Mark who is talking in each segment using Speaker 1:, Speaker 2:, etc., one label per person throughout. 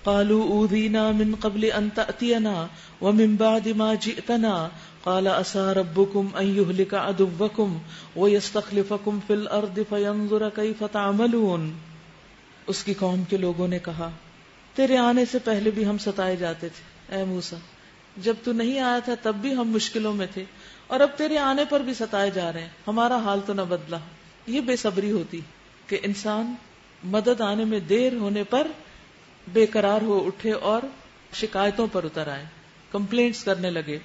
Speaker 1: قالوا اوذینا من قبل ان تأتینا ومن بعد ما جئتنا قال عسى ربكم ان يهلك عدوكم ويستخلفكم في الارض فينظر كيف تعملون. اس کی قوم کے لوگوں نے کہا تیرے آنے سے پہلے بھی ہم ستائے جاتے تھے اے موسیٰ، جب تو نہیں آیا تھا تب بھی ہم مشکلوں میں تھے، اور اب تیرے آنے پر بھی ستائے جا رہے ہیں، ہمارا حال تو نہ بدلا. یہ بے صبری ہوتی کہ انسان مدد آنے میں دیر ہونے پر بے قرار ہو اٹھے اور شکایتوں پر اتر آئے، کمپلینٹس کرنے لگے.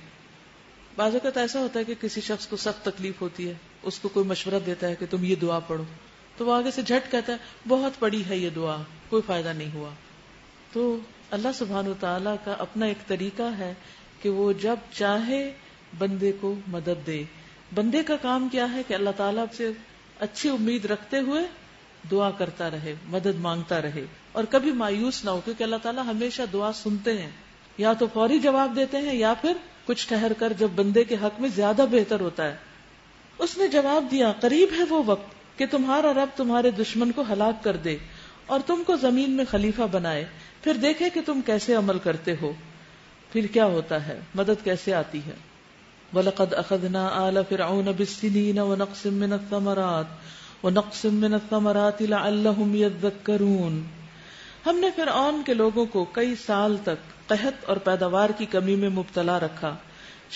Speaker 1: بعض اوقات ایسا ہوتا ہے کہ کسی شخص کو سخت تکلیف ہوتی ہے، اس کو کوئی مشورہ دیتا ہے کہ تم یہ دعا پڑھو، تو وہ آگے سے جھٹ کہتا ہے بہت پڑی ہے یہ دعا، کوئی فائدہ نہیں ہوا. تو اللہ سبحانہ وتعالیٰ کا اپنا ایک طریقہ ہے کہ وہ جب چاہے بندے کو مدد دے. بندے کا کام کیا ہے کہ اللہ تعالیٰ سے اچھی امید رکھتے ہوئے دعا کرتا رہے، مدد مانگتا رہے، اور کبھی مایوس نہ ہو، کیونکہ اللہ تعالیٰ ہمیشہ دعا سنتے ہیں. یا تو فوری جواب دیتے ہیں یا پھر کچھ ٹھہر کر جب بندے کے حق میں زیادہ بہتر ہوتا ہے. اس نے جواب دیا قریب ہے وہ وقت کہ تمہارا رب تمہارے دشمن کو ہلاک کر دے اور تم کو زمین میں خلیفہ بنائے، پھر دیکھے کہ تم کیسے عمل کرتے ہو. پھر کیا ہوتا ہے، مدد کیسے آتی ہے. وَلَقَدْ أَخَذْنَا آلَ فِرْعَوْنَ بِالسِّنِينَ وَنَقْصٍ مِّنَ الثَّمَرَاتِ لَعَلَّهُمْ يَذَّكَّرُونَ. ہم نے فرعون کے لوگوں کو کئی سال تک قحط اور پیداوار کی کمی میں مبتلا رکھا،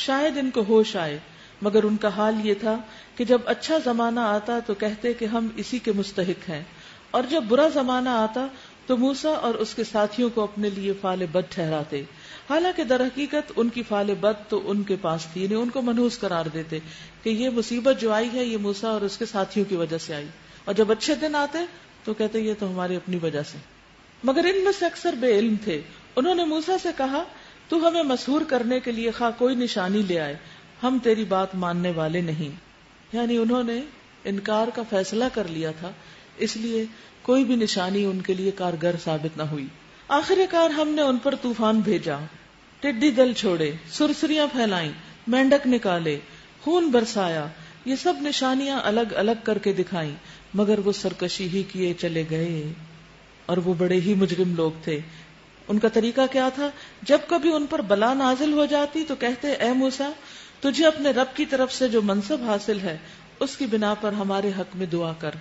Speaker 1: شاید ان کو ہوش آئے. مگر ان کا حال یہ تھا کہ جب اچھا زمانہ آتا تو کہتے کہ ہم اسی کے مستحق ہیں، اور جب برا زمانہ آتا تو موسیٰ اور اس کے ساتھیوں کو اپنے لیے فعل بد ٹھہراتے، حالانکہ در حقیقت ان کی فعل بد تو ان کے پاس تھی، یعنی ان کو منحوس قرار دیتے کہ یہ مصیبت جو آئی ہے یہ موسیٰ اور اس کے ساتھیوں کی وجہ سے آئی، اور جب اچھے دن آتے تو کہتے یہ تو ہماری اپنی وجہ سے. مگر ان میں سے اکثر بے علم تھے. انہوں نے موسیٰ سے کہا تو ہمیں مسحور کرنے کے لیے خواہ کوئی نشانی لے آئے، ہم تیری بات ماننے والے نہیں. یعنی انہوں نے انکار کا فیصلہ کر لیا تھا، اس لیے کوئی بھی نشانی ان کے لیے کارگر ثابت نہ ہوئی. آخر کار ہم نے ان پر طوفان بھیجا، ٹڈی دل چھوڑے، سرسریاں پھیلائیں، مینڈک نکالے، خون برسایا، یہ سب نشانیاں الگ الگ کر کے دکھائیں، مگر وہ سرکشی ہی کیے چلے گئے، اور وہ بڑے ہی مجرم لوگ تھے. ان کا طریقہ کیا تھا، جب کبھی ان پر بلا نازل ہو جاتی تو کہتے اے موسیٰ، تجھے اپنے رب کی طرف سے جو منصب حاصل ہے اس کی بنا پر ہمارے حق میں دعا کر،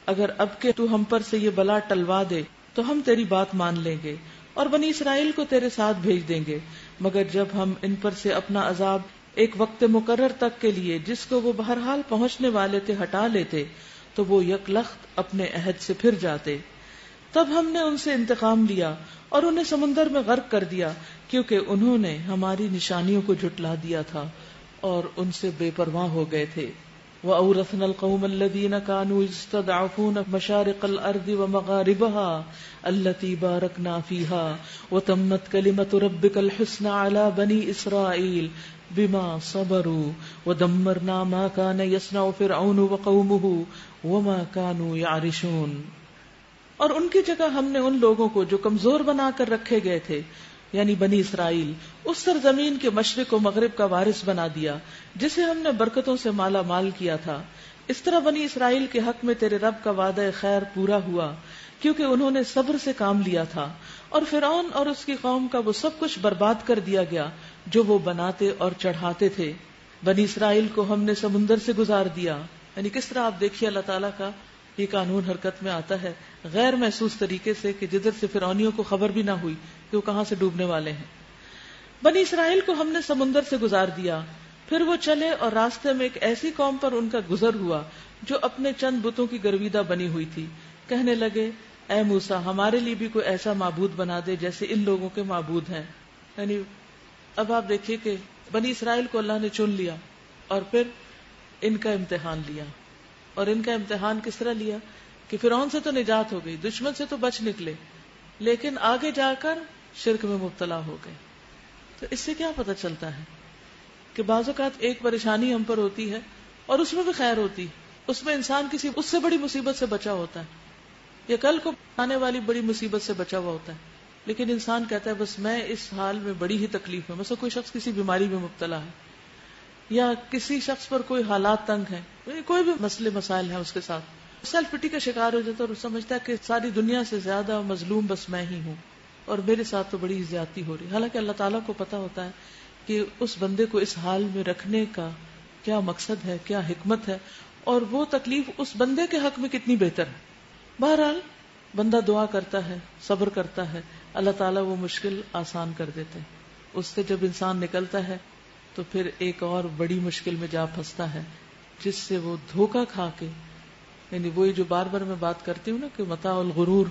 Speaker 1: اگر اب کے تو ہم پر سے یہ بلا ٹلوا دے تو ہم تیری بات مان لیں گے اور بنی اسرائیل کو تیرے ساتھ بھیج دیں گے. مگر جب ہم ان پر سے اپنا عذاب ایک وقت مقرر تک کے لیے جس کو وہ بہرحال پہنچنے والے تھے ہٹا لیتے تو وہ یکلخت اپنے عہد سے پھر جاتے. تب ہم نے ان سے انتقام لیا اور انہیں سمندر میں غرق کر دیا، کیونکہ انہوں نے ہماری نشانیوں کو جھٹلا دیا تھا اور ان سے بے پرواہ ہو گئے تھے. وَأَوْرَثْنَا الْقَوْمَ الَّذِينَ كَانُوا يَسْتَضْعَفُونَ مَشَارِقَ الْأَرْضِ وَمَغَارِبَهَا الَّتِي بَارَكْنَا فِيهَا وَتَمَّتْ كَلِمَةُ رَبِّكَ الْحُسْنَى عَلَى بَنِي إِسْرَائِيلَ بِمَا صَبَرُوا وَدَمَّرْنَا مَا كَانَ يَصْنَعُ فِرْعَوْنُ وَقَوْمُهُ وَمَا كَانُوا يَعْرِشُونَ. اور ان کی جگہ ہم نے ان لوگوں کو جو کمزور بنا کر رکھے گئے تھے یعنی بنی اسرائیل اس سرزمین کے مشرق و مغرب کا وارث بنا دیا جسے ہم نے برکتوں سے مالا مال کیا تھا. اس طرح بنی اسرائیل کے حق میں تیرے رب کا وعدہ خیر پورا ہوا کیونکہ انہوں نے صبر سے کام لیا تھا. اور فرعون اور اس کی قوم کا وہ سب کچھ برباد کر دیا گیا جو وہ بناتے اور چڑھاتے تھے. بنی اسرائیل کو ہم نے سمندر سے گزار دیا. یعنی کس طرح آپ دیکھیے اللہ تعالیٰ کا یہ قانون حرکت میں آتا ہے غیر محسوس طریقے سے کہ جدھر سے فرعونیوں کو خبر بھی نہ ہوئی کہ وہ کہاں سے ڈوبنے والے ہیں. بنی اسرائیل کو ہم نے سمندر سے گزار دیا. پھر وہ چلے اور راستے میں ایک ایسی قوم پر ان کا گزر ہوا جو اپنے چند بتوں کی گرویدہ بنی ہوئی تھی. کہنے لگے اے موسیٰ ہمارے لیے بھی کوئی ایسا معبود بنا دے جیسے ان لوگوں کے معبود ہیں. یعنی اب آپ دیکھیے کہ بنی اسرائیل کو اللہ نے چن لیا اور پھر ان کا امتحان لیا. اور ان کا امتحان کس طرح لیا کہ فرعون سے تو نجات ہو گئی، دشمن سے تو بچ نکلے، لیکن آگے جا کر شرک میں مبتلا ہو گئے. تو اس سے کیا پتہ چلتا ہے کہ بعض اوقات ایک پریشانی ہم پر ہوتی ہے اور اس میں بھی خیر ہوتی ہے، اس میں انسان کسی اس سے بڑی مصیبت سے بچا ہوتا ہے یا کل کو آنے والی بڑی مصیبت سے بچا ہوا ہوتا ہے. لیکن انسان کہتا ہے بس میں اس حال میں بڑی ہی تکلیف ہے، مثلا کوئی شخص کسی بیماری میں مبتلا ہے یا کسی شخص پر کوئی حالات تنگ ہیں، کوئی بھی مسئلے مسائل ہیں اس کے ساتھ، سیلف پٹی کا شکار ہو جاتا ہے اور سمجھتا ہے کہ ساری دنیا سے زیادہ مظلوم بس میں ہی ہوں. اور میرے ساتھ تو بڑی زیادتی ہو رہی. حالانکہ اللہ تعالیٰ کو پتا ہوتا ہے کہ اس بندے کو اس حال میں رکھنے کا کیا مقصد ہے, کیا حکمت ہے, اور وہ تکلیف اس بندے کے حق میں کتنی بہتر ہے. بہرحال بندہ دعا کرتا ہے, صبر کرتا ہے, اللہ تعالیٰ وہ مشکل آسان کر دیتے ہیں. اس سے جب انسان نکلتا ہے تو پھر ایک اور بڑی مشکل میں جا پھنستا ہے, جس سے وہ دھوکہ کھا کے, یعنی وہی جو بار بار میں بات کرتی ہوں نا کہ متاع الغرور,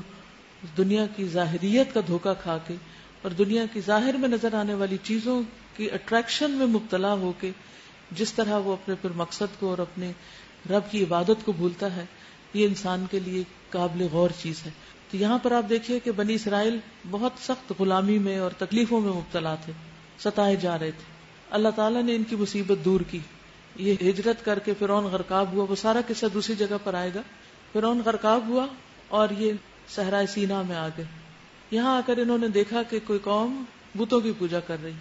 Speaker 1: دنیا کی ظاہریت کا دھوکہ کھا کے اور دنیا کی ظاہر میں نظر آنے والی چیزوں کی اٹریکشن میں مبتلا ہو کے جس طرح وہ اپنے پھر مقصد کو اور اپنے رب کی عبادت کو بھولتا ہے, یہ انسان کے لیے قابل غور چیز ہے. تو یہاں پر آپ دیکھیے کہ بنی اسرائیل بہت سخت غلامی میں اور تکلیفوں میں مبتلا تھے, ستائے جا رہے تھے. اللہ تعالیٰ نے ان کی مصیبت دور کی. یہ ہجرت کر کے فرعون غرقاب ہوا, وہ سارا قصہ دوسری جگہ پر آئے گا. فرعون غرقاب ہوا اور یہ صحرائے سینا میں آ گئے. یہاں آ کر انہوں نے دیکھا کہ کوئی قوم بتوں کی پوجا کر رہی,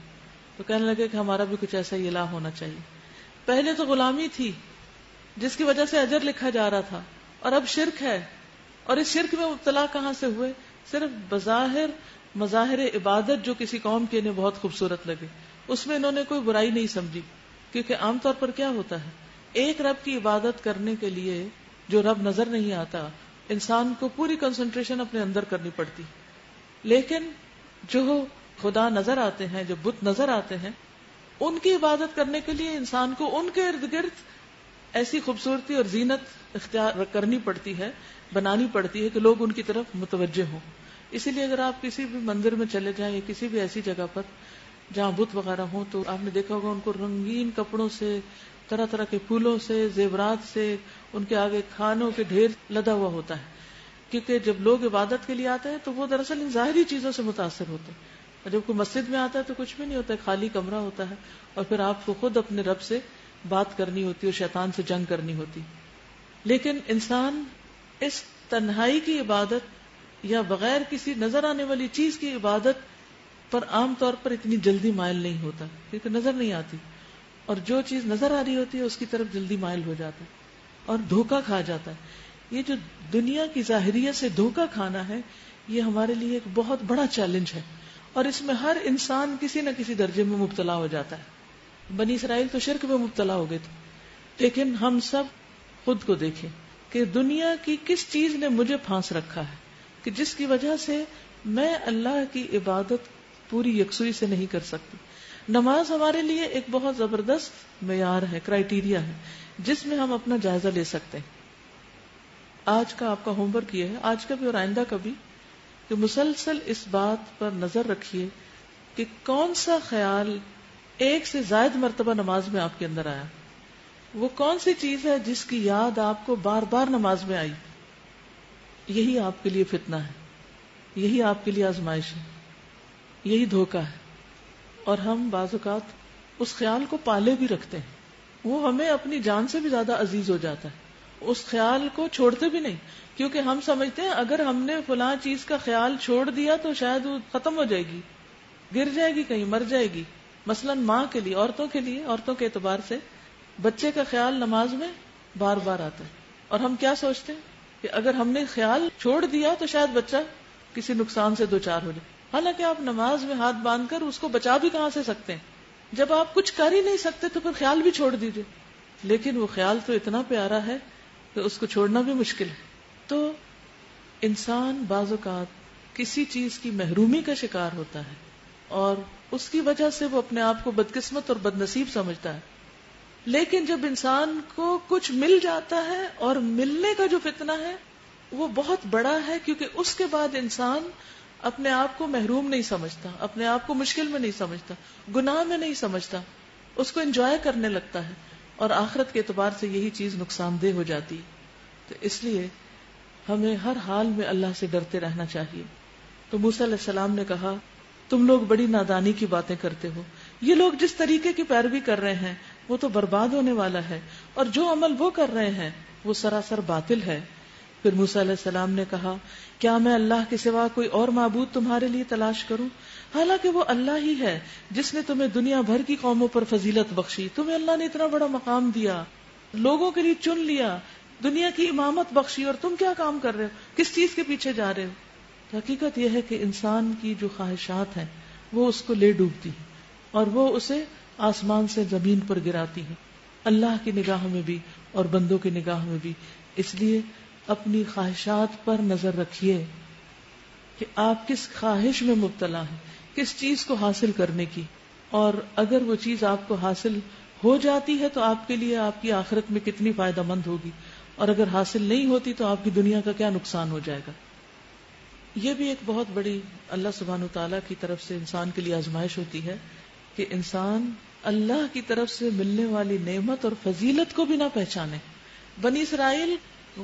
Speaker 1: تو کہنے لگے کہ ہمارا بھی کچھ ایسا ہی الہ ہونا چاہیے. پہلے تو غلامی تھی جس کی وجہ سے اجر لکھا جا رہا تھا, اور اب شرک ہے, اور اس شرک میں مبتلا کہاں سے ہوئے؟ صرف بظاہر مظاہر عبادت جو کسی قوم کے انہیں بہت خوبصورت لگے, اس میں انہوں نے کوئی برائی نہیں سمجھی. کیونکہ عام طور پر کیا ہوتا ہے, ایک رب کی عبادت کرنے کے لیے جو رب نظر نہیں آتا, انسان کو پوری کنسنٹریشن اپنے اندر کرنی پڑتی. لیکن جو خدا نظر آتے ہیں, جو بت نظر آتے ہیں, ان کی عبادت کرنے کے لیے انسان کو ان کے ارد گرد ایسی خوبصورتی اور زینت اختیار کرنی پڑتی ہے, بنانی پڑتی ہے کہ لوگ ان کی طرف متوجہ ہوں. اسی لیے اگر آپ کسی بھی مندر میں چلے جائیں یا کسی بھی ایسی جگہ پر جہاں بت وغیرہ ہوں, تو آپ نے دیکھا ہوگا ان کو رنگین کپڑوں سے, طرح طرح کے پھولوں سے, زیورات سے, ان کے آگے کھانوں کے ڈھیر لدا ہوا ہوتا ہے. کیونکہ جب لوگ عبادت کے لیے آتے ہیں تو وہ دراصل ان ظاہری چیزوں سے متاثر ہوتے ہیں, اور جب کوئی مسجد میں آتا ہے تو کچھ بھی نہیں ہوتا ہے, خالی کمرہ ہوتا ہے, اور پھر آپ کو خود اپنے رب سے بات کرنی ہوتی ہے اور شیطان سے جنگ کرنی ہوتی. لیکن انسان اس تنہائی کی عبادت یا بغیر کسی نظر آنے والی چیز کی عبادت پر عام طور پر اتنی جلدی مائل نہیں ہوتا, کیونکہ نظر نہیں آتی, اور جو چیز نظر آ رہی ہوتی ہے اس کی طرف جلدی مائل ہو جاتا ہے اور دھوکہ کھا جاتا ہے. یہ جو دنیا کی ظاہریت سے دھوکہ کھانا ہے, یہ ہمارے لیے ایک بہت بڑا چیلنج ہے, اور اس میں ہر انسان کسی نہ کسی درجے میں مبتلا ہو جاتا ہے. بنی اسرائیل تو شرک میں مبتلا ہو گئے تھے, لیکن ہم سب خود کو دیکھیں کہ دنیا کی کس چیز نے مجھے پھانس رکھا ہے کہ جس کی وجہ سے میں اللہ کی عبادت پوری یکسوئی سے نہیں کر سکتی. نماز ہمارے لیے ایک بہت زبردست معیار ہے, کرائیٹیریا ہے, جس میں ہم اپنا جائزہ لے سکتے ہیں. آج کا آپ کا ہوم ورک یہ ہے, آج کا بھی اور آئندہ کا بھی, کہ مسلسل اس بات پر نظر رکھیے کہ کون سا خیال ایک سے زائد مرتبہ نماز میں آپ کے اندر آیا, وہ کون سی چیز ہے جس کی یاد آپ کو بار بار نماز میں آئی. یہی آپ کے لیے فتنہ ہے, یہی آپ کے لیے آزمائش ہے, یہی دھوکہ ہے. اور ہم بعض اوقات اس خیال کو پالے بھی رکھتے ہیں, وہ ہمیں اپنی جان سے بھی زیادہ عزیز ہو جاتا ہے, اس خیال کو چھوڑتے بھی نہیں, کیونکہ ہم سمجھتے ہیں اگر ہم نے فلاں چیز کا خیال چھوڑ دیا تو شاید وہ ختم ہو جائے گی, گر جائے گی, کہیں مر جائے گی. مثلا ماں کے لیے, عورتوں کے لیے, عورتوں کے اعتبار سے بچے کا خیال نماز میں بار بار آتا ہے, اور ہم کیا سوچتے ہیں کہ اگر ہم نے خیال چھوڑ دیا تو شاید بچہ کسی نقصان سے دوچار ہو جائے. حالانکہ آپ نماز میں ہاتھ باندھ کر اس کو بچا بھی کہاں سے سکتے ہیں, جب آپ کچھ کر ہی نہیں سکتے تو پھر خیال بھی چھوڑ دیجئے. لیکن وہ خیال تو اتنا پیارا ہے کہ اس کو چھوڑنا بھی مشکل ہے. تو انسان بعض اوقات کسی چیز کی محرومی کا شکار ہوتا ہے اور اس کی وجہ سے وہ اپنے آپ کو بدقسمت اور بد نصیب سمجھتا ہے. لیکن جب انسان کو کچھ مل جاتا ہے, اور ملنے کا جو فتنہ ہے وہ بہت بڑا ہے, کیونکہ اس کے بعد انسان اپنے آپ کو محروم نہیں سمجھتا, اپنے آپ کو مشکل میں نہیں سمجھتا, گناہ میں نہیں سمجھتا, اس کو انجوائے کرنے لگتا ہے, اور آخرت کے اعتبار سے یہی چیز نقصان دہ ہو جاتی. تو اس لیے ہمیں ہر حال میں اللہ سے ڈرتے رہنا چاہیے. تو موسیٰ علیہ السلام نے کہا تم لوگ بڑی نادانی کی باتیں کرتے ہو, یہ لوگ جس طریقے کی پیروی کر رہے ہیں وہ تو برباد ہونے والا ہے, اور جو عمل وہ کر رہے ہیں وہ سراسر باطل ہے. پھر موسیٰ علیہ السلام نے کہا کیا میں اللہ کے سوا کوئی اور معبود تمہارے لیے تلاش کروں, حالانکہ وہ اللہ ہی ہے جس نے تمہیں دنیا بھر کی قوموں پر فضیلت بخشی. تمہیں اللہ نے اتنا بڑا مقام دیا, لوگوں کے لیے چن لیا, دنیا کی امامت بخشی, اور تم کیا کام کر رہے ہو, کس چیز کے پیچھے جا رہے ہو. تو حقیقت یہ ہے کہ انسان کی جو خواہشات ہیں وہ اس کو لے ڈوبتی ہیں اور وہ اسے آسمان سے زمین پر گراتی ہیں، اللہ کی نگاہوں میں بھی اور بندوں کی نگاہوں میں بھی. اس لیے اپنی خواہشات پر نظر رکھیے کہ آپ کس خواہش میں مبتلا ہیں، کس چیز کو حاصل کرنے کی، اور اگر وہ چیز آپ کو حاصل ہو جاتی ہے تو آپ کے لیے آپ کی آخرت میں کتنی فائدہ مند ہوگی، اور اگر حاصل نہیں ہوتی تو آپ کی دنیا کا کیا نقصان ہو جائے گا. یہ بھی ایک بہت بڑی اللہ سبحانہ وتعالیٰ کی طرف سے انسان کے لیے آزمائش ہوتی ہے کہ انسان اللہ کی طرف سے ملنے والی نعمت اور فضیلت کو بھی نہ پہچانے. بنی اسرائیل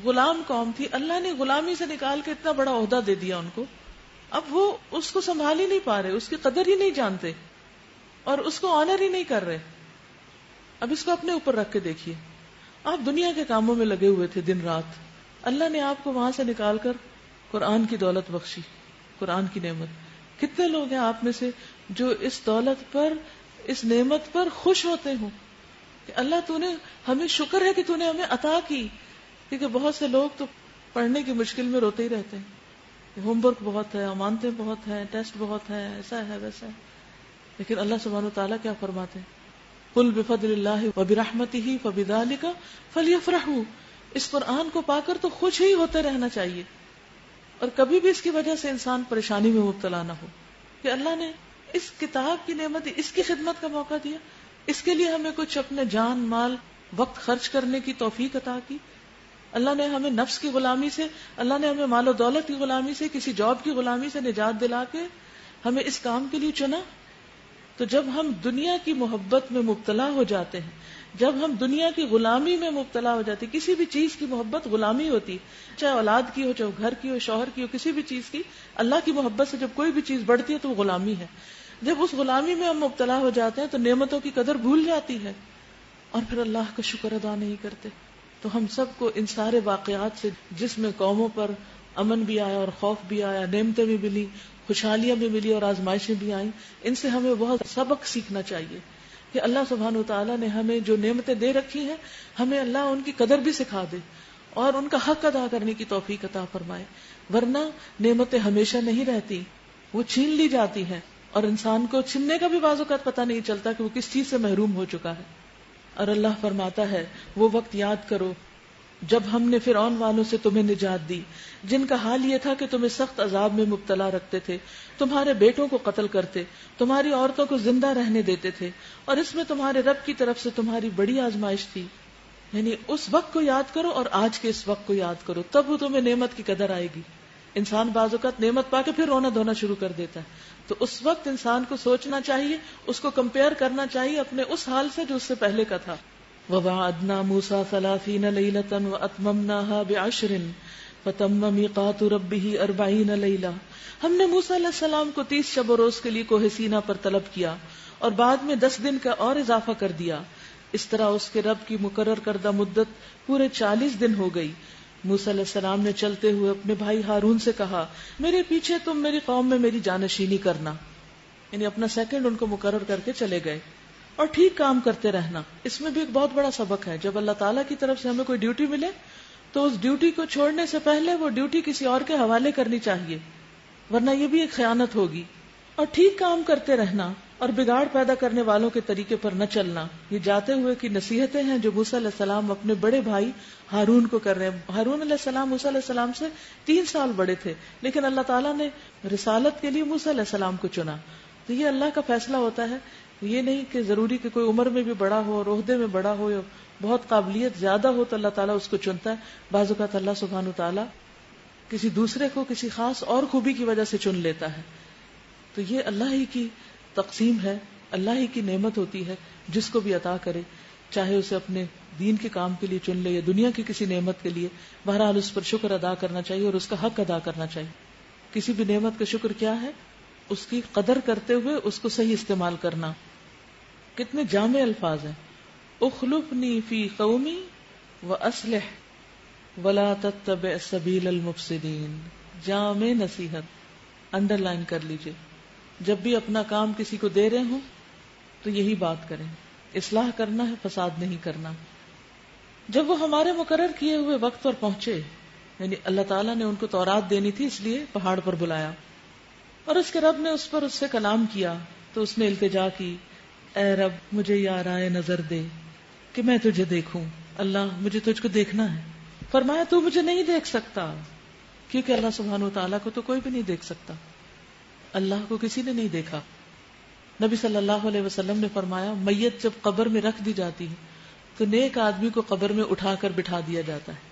Speaker 1: غلام قوم تھی، اللہ نے غلامی سے نکال کے اتنا بڑا عہدہ دے دیا ان کو، اب وہ اس کو سنبھال ہی نہیں پا رہے، اس کی قدر ہی نہیں جانتے اور اس کو آنر ہی نہیں کر رہے. اب اس کو اپنے اوپر رکھ کے دیکھیے، آپ دنیا کے کاموں میں لگے ہوئے تھے دن رات، اللہ نے آپ کو وہاں سے نکال کر قرآن کی دولت بخشی، قرآن کی نعمت. کتنے لوگ ہیں آپ میں سے جو اس دولت پر، اس نعمت پر خوش ہوتے ہوں کہ اللہ تو نے ہمیں، شکر ہے کہ تو نے ہمیں عطا کی. کیونکہ بہت سے لوگ تو پڑھنے کی مشکل میں روتے ہی رہتے ہیں، ہوم ورک بہت ہے، امانتیں بہت ہیں، ٹیسٹ بہت ہیں، ایسا ہے ویسا ہے. لیکن اللہ سبحانہ وتعالیٰ کیا فرماتے ہیں؟ قل بفضل اللہ وبرحمتہ فبذلک فلیفرحوا. اس قرآن کو پا کر تو خوش ہی ہوتے رہنا چاہیے، اور کبھی بھی اس کی وجہ سے انسان پریشانی میں مبتلا نہ ہو کہ اللہ نے اس کتاب کی نعمت دی، اس کی خدمت کا موقع دیا، اس کے لیے ہمیں کچھ اپنے جان مال وقت خرچ کرنے کی توفیق عطا کی. اللہ نے ہمیں نفس کی غلامی سے، اللہ نے ہمیں مال و دولت کی غلامی سے، کسی جاب کی غلامی سے نجات دلا کے ہمیں اس کام کے لیے چنا. تو جب ہم دنیا کی محبت میں مبتلا ہو جاتے ہیں، جب ہم دنیا کی غلامی میں مبتلا ہو جاتے ہیں، کسی بھی چیز کی محبت غلامی ہوتی، چاہے اولاد کی ہو، چاہے گھر کی ہو، شوہر کی ہو، کسی بھی چیز کی، اللہ کی محبت سے جب کوئی بھی چیز بڑھتی ہے تو وہ غلامی ہے. جب اس غلامی میں ہم مبتلا ہو جاتے ہیں تو نعمتوں کی قدر بھول جاتی ہے اور پھر اللہ کا شکر ادا نہیں کرتے. تو ہم سب کو ان سارے واقعات سے، جس میں قوموں پر امن بھی آیا اور خوف بھی آیا، نعمتیں بھی ملی، خوشحالیاں بھی ملی اور آزمائشیں بھی آئیں، ان سے ہمیں بہت سبق سیکھنا چاہیے کہ اللہ سبحانہ وتعالیٰ نے ہمیں جو نعمتیں دے رکھی ہیں، ہمیں اللہ ان کی قدر بھی سکھا دے اور ان کا حق ادا کرنے کی توفیق عطا فرمائے. ورنہ نعمتیں ہمیشہ نہیں رہتی، وہ چھین لی جاتی ہیں، اور انسان کو چھننے کا بھی بعض اوقات پتہ نہیں چلتا کہ وہ کس چیز سے محروم ہو چکا ہے. اور اللہ فرماتا ہے وہ وقت یاد کرو جب ہم نے فرعون والوں سے تمہیں نجات دی، جن کا حال یہ تھا کہ تمہیں سخت عذاب میں مبتلا رکھتے تھے، تمہارے بیٹوں کو قتل کرتے، تمہاری عورتوں کو زندہ رہنے دیتے تھے، اور اس میں تمہارے رب کی طرف سے تمہاری بڑی آزمائش تھی. یعنی اس وقت کو یاد کرو اور آج کے اس وقت کو یاد کرو، تب وہ تمہیں نعمت کی قدر آئے گی. انسان بعض اوقات نعمت پا کے پھر رونا دھونا شروع کر دیتا ہے، تو اس وقت انسان کو سوچنا چاہیے، اس کو کمپیئر کرنا چاہیے اپنے اس حال سے جو اس سے پہلے کا تھا. وَوَعَدْنَا مُوسَىٰ 30 لَيْلَةً وَأَتْمَمْنَاهَا بِعَشْرٍ فَتَمَّ مِيقَاتُ رَبِّهِ 40 لَيْلَةً. ہم نے موسیٰ علیہ السلام کو 30 شب و روز کے لیے کوہ سینا پر طلب کیا اور بعد میں 10 دن کا اور اضافہ کر دیا. اس طرح اس کے رب کی مقرر کردہ مدت پورے 40 دن ہو گئی. موسیٰ علیہ السلام نے چلتے ہوئے اپنے بھائی ہارون سے کہا، میرے پیچھے تم میری قوم میں میری جانشینی کرنا. یعنی اپنا سیکنڈ ان کو مقرر کر کے چلے گئے، اور ٹھیک کام کرتے رہنا. اس میں بھی ایک بہت بڑا سبق ہے، جب اللہ تعالیٰ کی طرف سے ہمیں کوئی ڈیوٹی ملے تو اس ڈیوٹی کو چھوڑنے سے پہلے وہ ڈیوٹی کسی اور کے حوالے کرنی چاہیے، ورنہ یہ بھی ایک خیانت ہوگی. اور ٹھیک کام کرتے رہنا اور بگاڑ پیدا کرنے والوں کے طریقے پر نہ چلنا، یہ جاتے ہوئے کی نصیحتیں ہیں جو موسیٰ علیہ السلام اپنے بڑے بھائی ہارون کو کر رہے ہیں. ہارون علیہ السلام موسیٰ علیہ السلام سے 3 سال بڑے تھے، لیکن اللہ تعالیٰ نے رسالت کے لیے موسیٰ علیہ السلام کو چنا. تو یہ اللہ کا فیصلہ ہوتا ہے، یہ نہیں کہ ضروری کہ کوئی عمر میں بھی بڑا ہو اور عہدے میں بڑا ہو یا بہت قابلیت زیادہ ہو تو اللہ تعالیٰ اس کو چنتا ہے. بعض اوقات اللہ سبحانہ وتعالیٰ کسی دوسرے کو کسی خاص اور خوبی کی وجہ سے چن لیتا ہے. تو یہ اللہ ہی کی تقسیم ہے، اللہ ہی کی نعمت ہوتی ہے، جس کو بھی عطا کرے، چاہے اسے اپنے دین کے کام کے لیے چن لے یا دنیا کی کسی نعمت کے لیے. بہرحال اس پر شکر ادا کرنا چاہیے اور اس کا حق ادا کرنا چاہیے. کسی بھی نعمت کا شکر کیا ہے؟ اس کی قدر کرتے ہوئے اس کو صحیح استعمال کرنا. کتنے جامع الفاظ ہیں، اخلفنی فی قومی واصلح ولا تتبع سبیل المفسدین. جامع نصیحت، انڈر لائن کر لیجئے. جب بھی اپنا کام کسی کو دے رہے ہوں تو یہی بات کریں، اصلاح کرنا ہے، فساد نہیں کرنا. جب وہ ہمارے مقرر کیے ہوئے وقت پر پہنچے یعنی اللہ تعالیٰ نے ان کو تورات دینی تھی اس لیے پہاڑ پر بلایا، اور اس کے رب نے اس پر اس سے کلام کیا تو اس نے التجا کی، اے رب مجھے یہ آرائے نظر دے کہ میں تجھے دیکھوں، اللہ مجھے تجھ کو دیکھنا ہے۔ فرمایا تو مجھے نہیں دیکھ سکتا، کیونکہ اللہ سبحانہ وتعالیٰ کو تو کوئی بھی نہیں دیکھ سکتا، اللہ کو کسی نے نہیں دیکھا۔ نبی صلی اللہ علیہ وسلم نے فرمایا میت جب قبر میں رکھ دی جاتی ہے تو نیک آدمی کو قبر میں اٹھا کر بٹھا دیا جاتا ہے،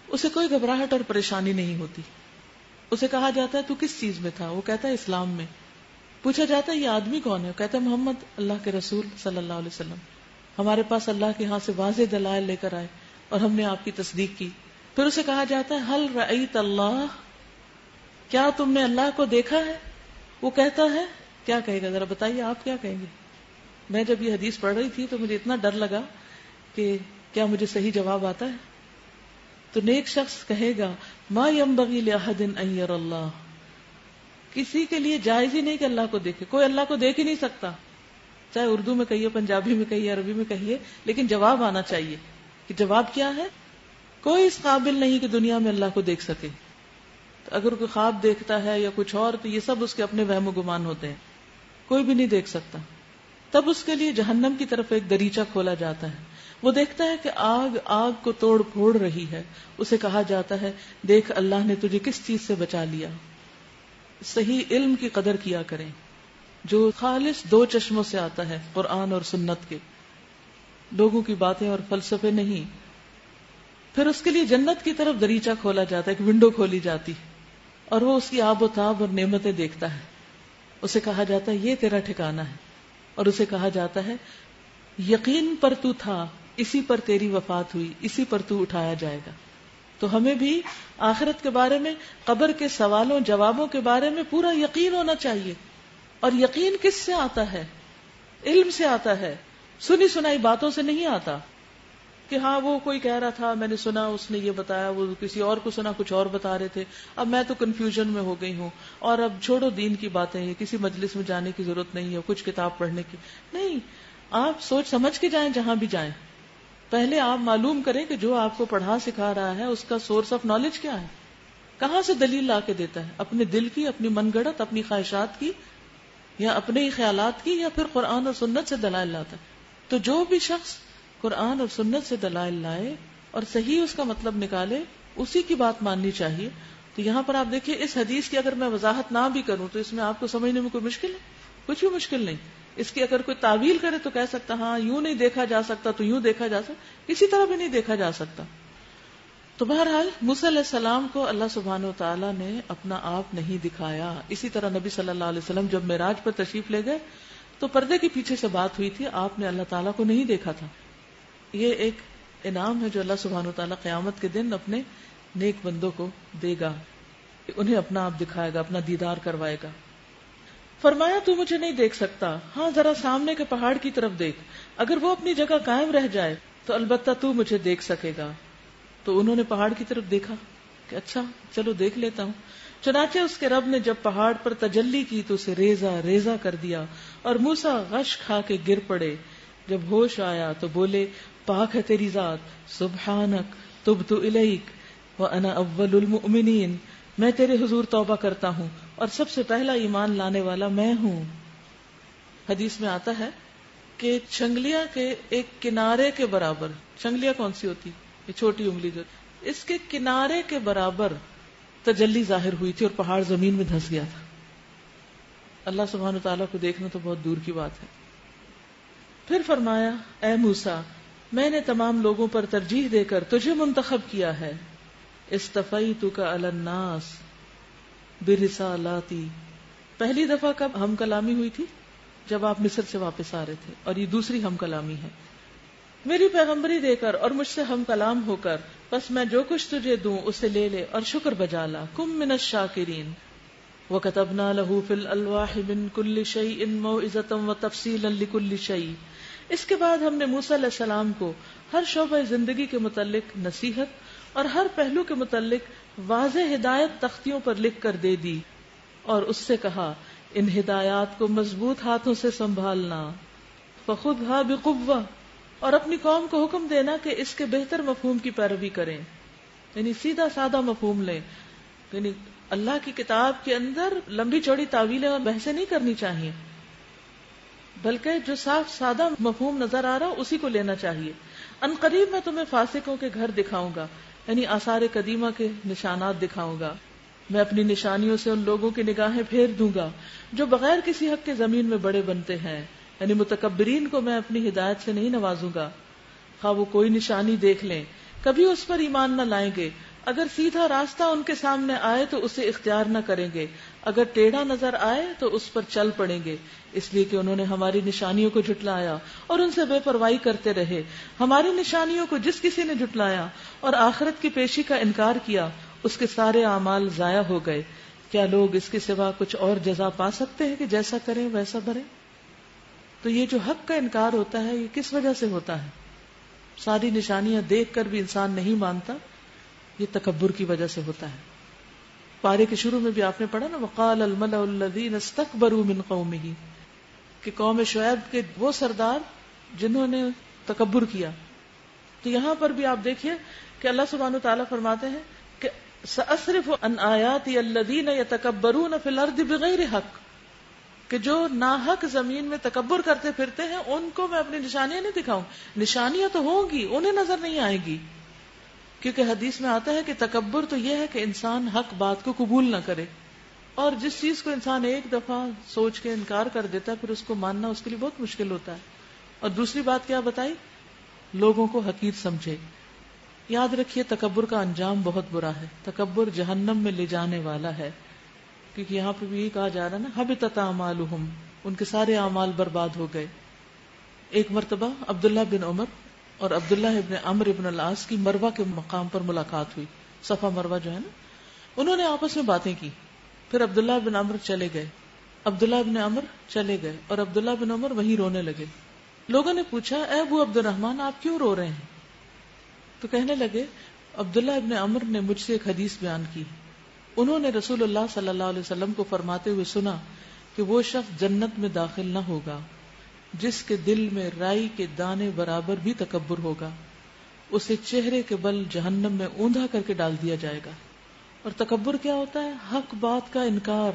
Speaker 1: اسے کوئی گھبراہٹ اور پریشانی نہیں ہوتی۔ اسے کہا جاتا ہے تو کس چیز میں تھا؟ وہ کہتا ہے اسلام میں۔ پوچھا جاتا ہے یہ آدمی کون ہے؟ وہ کہتا ہے محمد اللہ کے رسول صلی اللہ علیہ وسلم، ہمارے پاس اللہ کے ہاں سے واضح دلائل لے کر آئے اور ہم نے آپ کی تصدیق کی۔ پھر اسے کہا جاتا ہے حل رأیت اللہ، کیا تم نے اللہ کو دیکھا ہے؟ وہ کہتا ہے کیا کہے گا؟ ذرا بتائیے آپ کیا کہیں گے؟ میں جب یہ حدیث پڑھ رہی تھی تو مجھے اتنا ڈر لگا کہ کیا مجھے صحیح جواب آتا ہے؟ تو نیک شخص کہے گا ما ينبغي لأحد ان يرى اللہ، کسی کے لیے جائز ہی نہیں کہ اللہ کو دیکھے، کوئی اللہ کو دیکھ ہی نہیں سکتا، چاہے اردو میں کہیے، پنجابی میں کہیے، عربی میں کہیے، لیکن جواب آنا چاہیے کہ جواب کیا ہے؟ کوئی اس قابل نہیں کہ دنیا میں اللہ کو دیکھ سکے۔ تو اگر کوئی خواب دیکھتا ہے یا کچھ اور تو یہ سب اس کے اپنے وہم و گمان ہوتے ہیں، کوئی بھی نہیں دیکھ سکتا۔ تب اس کے لیے جہنم کی طرف ایک دریچہ کھولا جاتا ہے، وہ دیکھتا ہے کہ آگ آگ کو توڑ پھوڑ رہی ہے، اسے کہا جاتا ہے دیکھ اللہ نے تجھے کس چیز سے بچا لیا۔ صحیح علم کی قدر کیا کریں جو خالص دو چشموں سے آتا ہے، قرآن اور سنت کے، لوگوں کی باتیں اور فلسفے نہیں۔ پھر اس کے لیے جنت کی طرف دریچہ کھولا جاتا ہے، ایک ونڈو کھولی جاتی اور وہ اس کی آب و تاب اور نعمتیں دیکھتا ہے، اسے کہا جاتا ہے یہ تیرا ٹھکانہ ہے، اور اسے کہا جاتا ہے یقین پر تو تھا، اسی پر تیری وفات ہوئی، اسی پر تو اٹھایا جائے گا۔ تو ہمیں بھی آخرت کے بارے میں، قبر کے سوالوں جوابوں کے بارے میں پورا یقین ہونا چاہیے۔ اور یقین کس سے آتا ہے؟ علم سے آتا ہے، سنی سنائی باتوں سے نہیں آتا کہ ہاں وہ کوئی کہہ رہا تھا میں نے سنا، اس نے یہ بتایا، وہ کسی اور کو سنا کچھ اور بتا رہے تھے، اب میں تو کنفیوژن میں ہو گئی ہوں اور اب چھوڑو دین کی باتیں، یہ کسی مجلس میں جانے کی ضرورت نہیں ہے، کچھ کتاب پڑھنے کی نہیں۔ آپ سوچ سمجھ کے جائیں، جہاں بھی جائیں پہلے آپ معلوم کریں کہ جو آپ کو پڑھا سکھا رہا ہے اس کا سورس آف نالج کیا ہے، کہاں سے دلیل لا کے دیتا ہے، اپنے دل کی، اپنی من گڑت، اپنی خواہشات کی، یا اپنے ہی خیالات کی، یا پھر قرآن اور سنت سے دلائل لاتا ہے۔ تو جو بھی شخص قرآن اور سنت سے دلائل لائے اور صحیح اس کا مطلب نکالے، اسی کی بات ماننی چاہیے۔ تو یہاں پر آپ دیکھیے اس حدیث کی اگر میں وضاحت نہ بھی کروں تو اس میں آپ کو سمجھنے میں کوئی مشکل ہے؟ کچھ بھی مشکل نہیں۔ اس کی اگر کوئی تعویل کرے تو کہہ سکتا ہاں یوں نہیں دیکھا جا سکتا تو یوں دیکھا جا سکتا، کسی طرح بھی نہیں دیکھا جا سکتا۔ تو بہرحال موسیٰ علیہ السلام کو اللہ سبحانہ وتعالیٰ نے اپنا آپ نہیں دکھایا۔ اسی طرح نبی صلی اللہ علیہ وسلم جب معراج پر تشریف لے گئے تو پردے کے پیچھے سے بات ہوئی تھی، آپ نے اللہ تعالیٰ کو نہیں دیکھا تھا۔ یہ ایک انعام ہے جو اللہ سبحانہ وتعالیٰ قیامت کے دن اپنے نیک بندوں کو دے گا، انہیں اپنا آپ دکھائے گا، اپنا دیدار کروائے گا۔ فرمایا تو مجھے نہیں دیکھ سکتا، ہاں ذرا سامنے کے پہاڑ کی طرف دیکھ، اگر وہ اپنی جگہ قائم رہ جائے تو البتہ تو مجھے دیکھ سکے گا۔ تو انہوں نے پہاڑ کی طرف دیکھا کہ اچھا چلو دیکھ لیتا ہوں۔ چنانچہ اس کے رب نے جب پہاڑ پر تجلی کی تو اسے ریزہ ریزہ کر دیا اور موسیٰ غش کھا کے گر پڑے۔ جب ہوش آیا تو بولے پاک ہے تیری ذات، سبحانک تبت الیک وانا اول المؤمنین، میں تیرے حضور توبہ کرتا ہوں اور سب سے پہلا ایمان لانے والا میں ہوں۔ حدیث میں آتا ہے کہ چھنگلیا کے ایک کنارے کے برابر، چھنگلیا کون سی ہوتی؟ یہ چھوٹی انگلی جو، اس کے کنارے کے برابر تجلی ظاہر ہوئی تھی اور پہاڑ زمین میں دھس گیا تھا۔ اللہ سبحانہ تعالیٰ کو دیکھنا تو بہت دور کی بات ہے۔ پھر فرمایا اے موسیٰ میں نے تمام لوگوں پر ترجیح دے کر تجھے منتخب کیا ہے، استفیتک علی الناس برسالاتی۔ پہلی دفعہ کب ہم کلامی ہوئی تھی؟ جب آپ مصر سے واپس آ رہے تھے، اور یہ دوسری ہم کلامی ہے۔ میری پیغمبری دے کر اور مجھ سے ہم کلام ہو کر، بس میں جو کچھ تجھے دوں اسے لے لے اور شکر بجا لا، کم من الشاکرین۔ وَكَتَبْنَا لَهُ فِي الْأَلْوَاحِ مِن كُلِّ شَيْءٍ مَوْعِظَةً وَتَفْصِيلًا لِكُلِّ شَيْءٍ۔ اس کے بعد ہم نے موسیٰ علیہ السلام کو ہر شعبہ زندگی کے متعلق نصیحت اور ہر پہلو کے متعلق واضح ہدایت تختیوں پر لکھ کر دے دی، اور اس سے کہا ان ہدایات کو مضبوط ہاتھوں سے سنبھالنا، فخذھا بقوہ، اور اپنی قوم کو حکم دینا کہ اس کے بہتر مفہوم کی پیروی کریں۔ یعنی سیدھا سادہ مفہوم لیں. یعنی اللہ کی کتاب کے اندر لمبی چوڑی تعویلیں اور بحثیں نہیں کرنی چاہیے، بلکہ جو صاف سادہ مفہوم نظر آ رہا اسی کو لینا چاہیے. ان قریب میں تمہیں فاسقوں کے گھر دکھاؤں گا، یعنی آثار قدیمہ کے نشانات دکھاؤں گا. میں اپنی نشانیوں سے ان لوگوں کی نگاہیں پھیر دوں گا جو بغیر کسی حق کے زمین میں بڑے بنتے ہیں. یعنی متکبرین کو میں اپنی ہدایت سے نہیں نوازوں گا، خواہ وہ کوئی نشانی دیکھ لیں کبھی اس پر ایمان نہ لائیں گے. اگر سیدھا راستہ ان کے سامنے آئے تو اسے اختیار نہ کریں گے، اگر ٹیڑھا نظر آئے تو اس پر چل پڑیں گے، اس لیے کہ انہوں نے ہماری نشانیوں کو جھٹلایا اور ان سے بے پرواہی کرتے رہے. ہماری نشانیوں کو جس کسی نے جھٹلایا اور آخرت کی پیشی کا انکار کیا اس کے سارے اعمال ضائع ہو گئے. کیا لوگ اس کے سوا کچھ اور جزا پا سکتے ہیں کہ جیسا کریں ویسا بھریں؟ تو یہ جو حق کا انکار ہوتا ہے یہ کس وجہ سے ہوتا ہے؟ ساری نشانیاں دیکھ کر بھی انسان نہیں مانتا، یہ تکبر کی وجہ سے ہوتا ہے. پارے کے شروع میں بھی آپ نے پڑھا نا، وقال الملأ الذین استکبروا من قومہ، کہ قوم شعیب کے وہ سردار جنہوں نے تکبر کیا. تو یہاں پر بھی آپ دیکھیے کہ اللہ سبحانہ وتعالیٰ فرماتے ہیں کہ سأصرف عن آیاتی الذین یتکبرون فی الارض بغیر حق، کہ جو ناحق زمین میں تکبر کرتے پھرتے ہیں ان کو میں اپنی نشانیاں نہیں دکھاؤں. نشانیاں تو ہوں گی، انہیں نظر نہیں آئے گی، کیونکہ حدیث میں آتا ہے کہ تکبر تو یہ ہے کہ انسان حق بات کو قبول نہ کرے، اور جس چیز کو انسان ایک دفعہ سوچ کے انکار کر دیتا ہے پھر اس کو ماننا اس کے لیے بہت مشکل ہوتا ہے. اور دوسری بات کیا بتائی؟ لوگوں کو حقیر سمجھے. یاد رکھیے تکبر کا انجام بہت برا ہے، تکبر جہنم میں لے جانے والا ہے، کیونکہ یہاں پہ بھی یہ کہا جا رہا ہے نا حبطت اعمالہم، ان کے سارے اعمال برباد ہو گئے. ایک مرتبہ عبداللہ بن عمر اور عبداللہ ابن عمرو ابن العاص کی مروہ کے مقام پر ملاقات ہوئی. صفا مروہ جو ہے نا، انہوں نے آپس میں باتیں کی. پھر عبداللہ بن عمرو چلے گئے، عبداللہ بن عمرو چلے گئے اور عبداللہ بن عمر وہیں رونے لگے. لوگوں نے پوچھا اے ابو عبد الرحمن آپ کیوں رو رہے ہیں؟ تو کہنے لگے عبداللہ ابن عمر نے مجھ سے ایک حدیث بیان کی، انہوں نے رسول اللہ صلی اللہ علیہ وسلم کو فرماتے ہوئے سنا کہ وہ شخص جنت میں داخل نہ ہوگا جس کے دل میں رائی کے دانے برابر بھی تکبر ہوگا، اسے چہرے کے بل جہنم میں اوندھا کر کے ڈال دیا جائے گا. اور تکبر کیا ہوتا ہے؟ حق بات کا انکار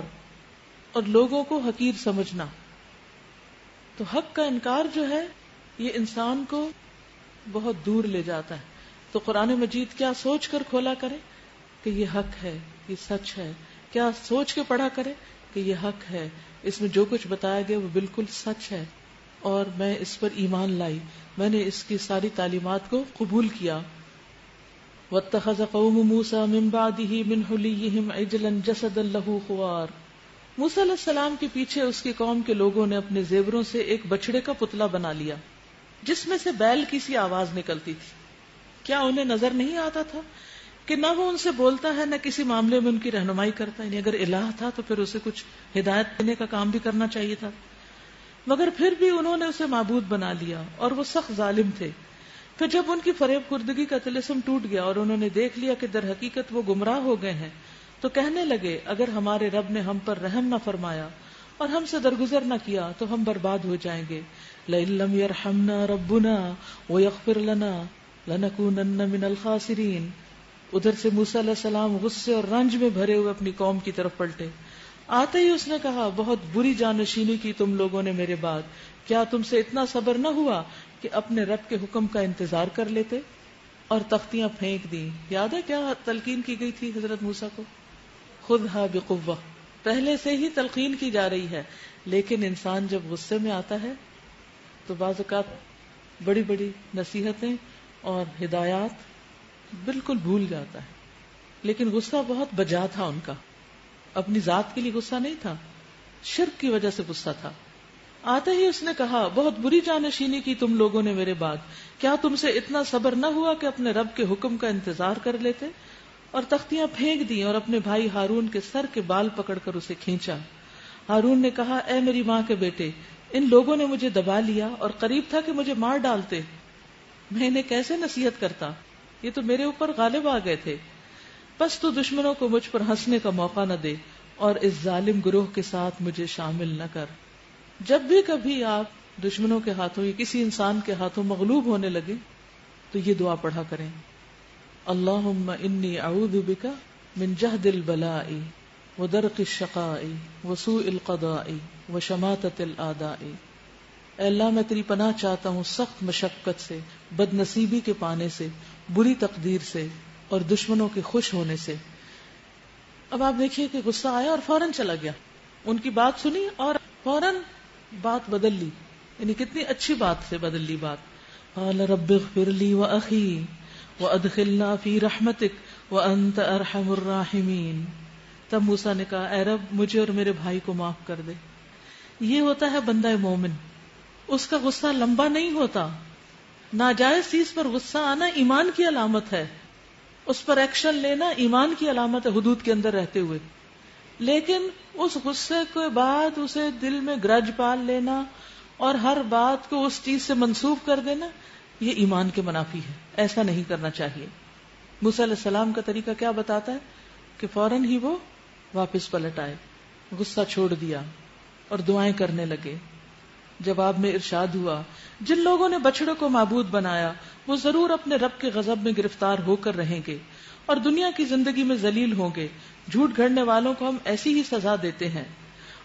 Speaker 1: اور لوگوں کو حقیر سمجھنا. تو حق کا انکار جو ہے یہ انسان کو بہت دور لے جاتا ہے. تو قرآن مجید کیا سوچ کر کھولا کرے کہ یہ حق ہے، یہ سچ ہے. کیا سوچ کے پڑھا کرے کہ یہ حق ہے، اس میں جو کچھ بتایا گیا وہ بالکل سچ ہے اور میں اس پر ایمان لائی، میں نے اس کی ساری تعلیمات کو قبول کیا. وَاتَّخَذَ قَوْمُ مُوسَى مِن بَعْدِهِ مِنْ حُلِيِّهِمْ عِجْلًا جَسَدًا لَهُ خُوَارٌ. موسیٰ علیہ السلام کے پیچھے اس کی قوم کے لوگوں نے اپنے زیوروں سے ایک بچڑے کا پتلا بنا لیا جس میں سے بیل کی سی آواز نکلتی تھی. کیا انہیں نظر نہیں آتا تھا کہ نہ وہ ان سے بولتا ہے نہ کسی معاملے میں ان کی رہنمائی کرتا ہے؟ یعنی اگر الہ تھا تو پھر اسے کچھ ہدایت دینے کا کام بھی کرنا چاہیے تھا، مگر پھر بھی انہوں نے اسے معبود بنا لیا اور وہ سخت ظالم تھے. پھر جب ان کی فریب خوردگی کا طلسم ٹوٹ گیا اور انہوں نے دیکھ لیا کہ در حقیقت وہ گمراہ ہو گئے ہیں تو کہنے لگے اگر ہمارے رب نے ہم پر رحم نہ فرمایا اور ہم سے درگزر نہ کیا تو ہم برباد ہو جائیں گے. لَئِن لَّمْ يَرْحَمْنَا رَبُّنَا وَيَغْفِرْ لَنَا لَنَكُونَنَّ مِنَ الْخَاسِرِينَ. ادھر سے موسیٰ علیہ السلام غصے اور رنج میں بھرے ہوئے اپنی قوم کی طرف پلٹے. آتے ہی اس نے کہا بہت بری جانشینی کی تم لوگوں نے میرے بعد، کیا تم سے اتنا صبر نہ ہوا کہ اپنے رب کے حکم کا انتظار کر لیتے؟ اور تختیاں پھینک دی. یاد ہے کیا تلقین کی گئی تھی حضرت موسیٰ کو؟ خُذْهَا بِقُوَّةٍ. پہلے سے ہی تلقین کی جا رہی ہے، لیکن انسان جب غصے میں آتا ہے تو بعض اوقات بڑی بڑی نصیحتیں اور ہدایات بالکل بھول جاتا ہے. لیکن غصہ بہت بجا تھا ان کا، اپنی ذات کے لیے غصہ نہیں تھا، شرک کی وجہ سے غصہ تھا. آتے ہی اس نے کہا بہت بری جانشینی کی تم لوگوں نے میرے بعد، کیا تم سے اتنا صبر نہ ہوا کہ اپنے رب کے حکم کا انتظار کر لیتے؟ اور تختیاں پھینک دی اور اپنے بھائی ہارون کے سر کے بال پکڑ کر اسے کھینچا. ہارون نے کہا اے میری ماں کے بیٹے، ان لوگوں نے مجھے دبا لیا اور قریب تھا کہ مجھے مار ڈالتے، میں انہیں کیسے نصیحت کرتا؟ یہ تو میرے اوپر غالب آ گئے تھے. بس تو دشمنوں کو مجھ پر ہنسنے کا موقع نہ دے اور اس ظالم گروہ کے ساتھ مجھے شامل نہ کر. جب بھی کبھی آپ دشمنوں کے ہاتھوں یا کسی انسان کے ہاتھوں مغلوب ہونے لگے تو یہ دعا پڑھا کریں اللہم انی اعوذ بک من جہد البلاء ودرک الشقاء وسوء القضاء وشماتۃ الاعداء. اے اللہ میں تیری پناہ چاہتا ہوں سخت مشقت سے، بد نصیبی کے پانے سے، بری تقدیر سے اور دشمنوں کے خوش ہونے سے. اب آپ دیکھیے کہ غصہ آیا اور فوراً چلا گیا، ان کی بات سنی اور فوراً بات بدل لی، یعنی کتنی اچھی بات سے بدل لی بات. قال رب اغفر لی واخی وادخلنا فی رحمتک وانت ارحم الراحمین. تب موسیٰ نے کہا اے رب مجھے اور میرے بھائی کو معاف کر دے. یہ ہوتا ہے بندہ مومن، اس کا غصہ لمبا نہیں ہوتا. ناجائز چیز پر غصہ آنا ایمان کی علامت ہے، اس پر ایکشن لینا ایمان کی علامت ہے حدود کے اندر رہتے ہوئے. لیکن اس غصے کے بعد اسے دل میں گرج پال لینا اور ہر بات کو اس چیز سے منسوب کر دینا، یہ ایمان کے منافی ہے. ایسا نہیں کرنا چاہیے. موسیٰ علیہ السلام کا طریقہ کیا بتاتا ہے کہ فوراً ہی وہ واپس پلٹ آئے، غصہ چھوڑ دیا اور دعائیں کرنے لگے. جواب میں ارشاد ہوا جن لوگوں نے بچڑے کو معبود بنایا وہ ضرور اپنے رب کے غضب میں گرفتار ہو کر رہیں گے اور دنیا کی زندگی میں ذلیل ہوں گے. جھوٹ گھڑنے والوں کو ہم ایسی ہی سزا دیتے ہیں.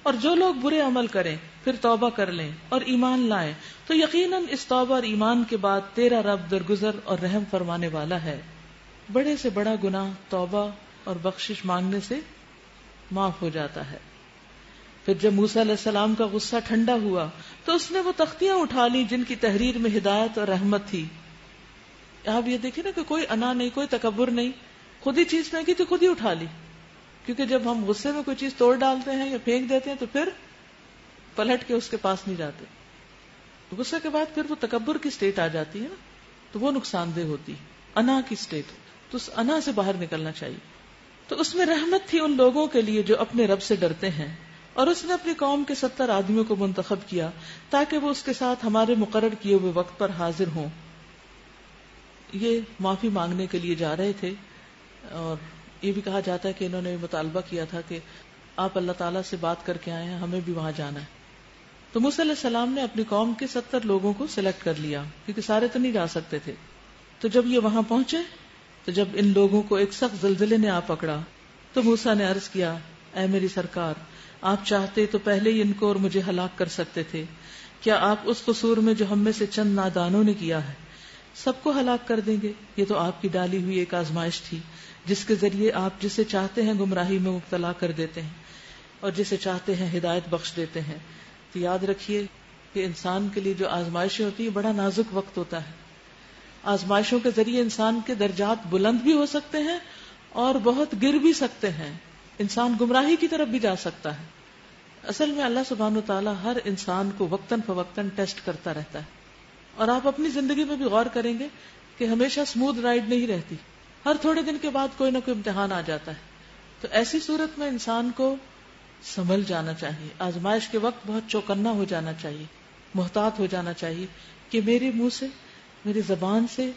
Speaker 1: اور جو لوگ برے عمل کریں پھر توبہ کر لیں اور ایمان لائیں تو یقیناً اس توبہ اور ایمان کے بعد تیرا رب درگزر اور رحم فرمانے والا ہے. بڑے سے بڑا گناہ توبہ اور بخشش مانگنے سے معاف ہو جاتا ہے. پھر جب موسیٰ علیہ السلام کا غصہ ٹھنڈا ہوا تو اس نے وہ تختیاں اٹھا لی جن کی تحریر میں ہدایت اور رحمت تھی. آپ یہ دیکھیں نا کہ کوئی انا نہیں، کوئی تکبر نہیں، خود ہی چیز پھینکی تو خود ہی اٹھا لی. کیونکہ جب ہم غصے میں کوئی چیز توڑ ڈالتے ہیں یا پھینک دیتے ہیں تو پھر پلٹ کے اس کے پاس نہیں جاتے. غصے کے بعد پھر وہ تکبر کی سٹیٹ آ جاتی ہے نا، تو وہ نقصان دہ ہوتی، انا کی سٹیٹ. تو اس انا سے باہر نکلنا چاہیے. تو اس میں رحمت تھی ان لوگوں کے لیے جو اپنے رب سے ڈرتے ہیں، اور اس نے اپنی قوم کے 70 آدمیوں کو منتخب کیا تاکہ وہ اس کے ساتھ ہمارے مقرر کیے ہوئے وقت پر حاضر ہوں. یہ معافی مانگنے کے لیے جا رہے تھے، اور یہ بھی کہا جاتا ہے کہ انہوں نے مطالبہ کیا تھا کہ آپ اللہ تعالیٰ سے بات کر کے آئے ہیں، ہمیں بھی وہاں جانا ہے. تو موسیٰ علیہ السلام نے اپنی قوم کے 70 لوگوں کو سلیکٹ کر لیا کیونکہ سارے تو نہیں جا سکتے تھے. تو جب یہ وہاں پہنچے تو جب ان لوگوں کو ایک سخت زلزلے نے آ پکڑا تو موسیٰ نے عرض کیا اے میری سرکار، آپ چاہتے تو پہلے ہی ان کو اور مجھے ہلاک کر سکتے تھے. کیا آپ اس قصور میں جو ہم میں سے چند نادانوں نے کیا ہے سب کو ہلاک کر دیں گے؟ یہ تو آپ کی ڈالی ہوئی ایک آزمائش تھی جس کے ذریعے آپ جسے چاہتے ہیں گمراہی میں مبتلا کر دیتے ہیں اور جسے چاہتے ہیں ہدایت بخش دیتے ہیں. تو یاد رکھیے کہ انسان کے لیے جو آزمائشیں ہوتی ہیں بڑا نازک وقت ہوتا ہے. آزمائشوں کے ذریعے انسان کے درجات بلند بھی ہو سکتے ہیں اور بہت گر بھی سکتے ہیں. انسان گمراہی کی طرف بھی جا سکتا ہے. اصل میں اللہ سبحانہ وتعالی ہر انسان کو وقتاً فوقتاً ٹیسٹ کرتا رہتا ہے. اور آپ اپنی زندگی میں بھی غور کریں گے کہ ہمیشہ اسموتھ رائڈ نہیں رہتی، ہر تھوڑے دن کے بعد کوئی نہ کوئی امتحان آ جاتا ہے. تو ایسی صورت میں انسان کو سنبھل جانا چاہیے. آزمائش کے وقت بہت چوکنا ہو جانا چاہیے، محتاط ہو جانا چاہیے کہ میرے منہ سے، میری زبان سے،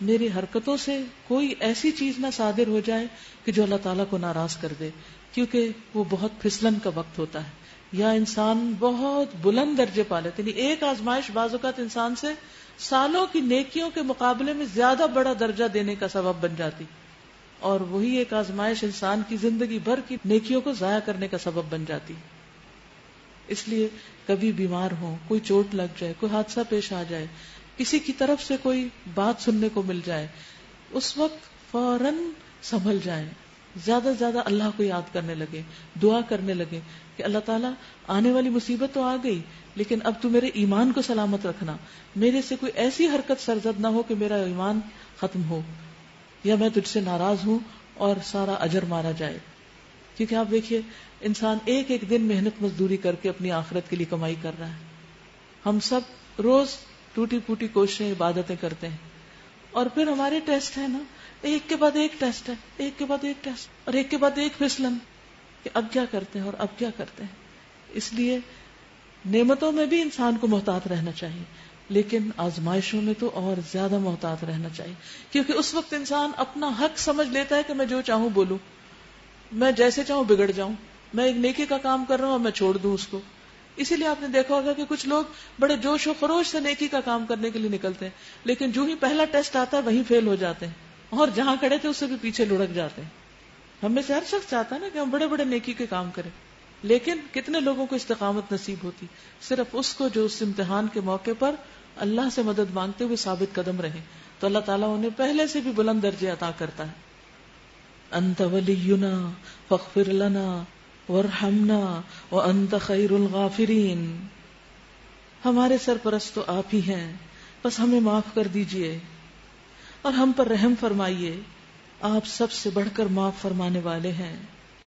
Speaker 1: میری حرکتوں سے کوئی ایسی چیز نہ صادر ہو جائے کہ جو اللہ تعالیٰ کو ناراض کر دے، کیونکہ وہ بہت پھسلن کا وقت ہوتا ہے. یا انسان بہت بلند درجے پا لیتے، یعنی ایک آزمائش بعض اوقات انسان سے سالوں کی نیکیوں کے مقابلے میں زیادہ بڑا درجہ دینے کا سبب بن جاتی، اور وہی ایک آزمائش انسان کی زندگی بھر کی نیکیوں کو ضائع کرنے کا سبب بن جاتی. اس لیے کبھی بیمار ہو، کوئی چوٹ لگ جائے، کوئی حادثہ پیش آ جائے، کسی کی طرف سے کوئی بات سننے کو مل جائے، اس وقت فوراً سنبھل جائیں، زیادہ سے زیادہ اللہ کو یاد کرنے لگے، دعا کرنے لگے کہ اللہ تعالیٰ آنے والی مصیبت تو آ گئی لیکن اب تو میرے ایمان کو سلامت رکھنا، میرے سے کوئی ایسی حرکت سرزد نہ ہو کہ میرا ایمان ختم ہو یا میں تجھ سے ناراض ہوں اور سارا اجر مارا جائے. کیونکہ آپ دیکھیے انسان ایک ایک دن محنت مزدوری کر کے اپنی آخرت کے لیے کمائی کر رہا ہے. ہم سب روز ٹوٹی پھوٹی کوششیں عبادتیں کرتے ہیں اور پھر ہمارے ٹیسٹ ہے نا، ایک کے بعد ایک ٹیسٹ ہے، ایک کے بعد ایک ٹیسٹ اور ایک کے بعد ایک پھسلن کہ اب کیا کرتے ہیں اور اب کیا کرتے ہیں. اس لیے نعمتوں میں بھی انسان کو محتاط رہنا چاہیے لیکن آزمائشوں میں تو اور زیادہ محتاط رہنا چاہیے، کیونکہ اس وقت انسان اپنا حق سمجھ لیتا ہے کہ میں جو چاہوں بولوں، میں جیسے چاہوں بگڑ جاؤں، میں ایک نیکی کا کام کر رہا ہوں اور میں چھوڑ دوں اس کو. اسی لیے آپ نے دیکھا ہوگا کہ کچھ لوگ بڑے جوش و خروش سے نیکی کا کام کرنے کے لیے نکلتے ہیں لیکن جو ہی پہلا ٹیسٹ آتا ہے وہیں فیل ہو جاتے ہیں. اور جہاں کھڑے تھے اس سے بھی پیچھے لڑک جاتے ہیں. ہم میں سے ہر شخص چاہتا ہے نا کہ ہم بڑے بڑے نیکی کے کام کریں، لیکن کتنے لوگوں کو استقامت نصیب ہوتی؟ صرف اس کو جو اس امتحان کے موقع پر اللہ سے مدد مانگتے ہوئے ثابت قدم رہے، تو اللہ تعالیٰ انہیں پہلے سے بھی بلند درجے عطا کرتا ہے. انت ولینا فاغفر لنا وارحمنا وانت خیر الغافرین. ہمارے سرپرست تو آپ ہی ہیں، بس ہمیں معاف کر دیجئے اور ہم پر رحم فرمائیے، آپ سب سے بڑھ کر معاف فرمانے والے ہیں.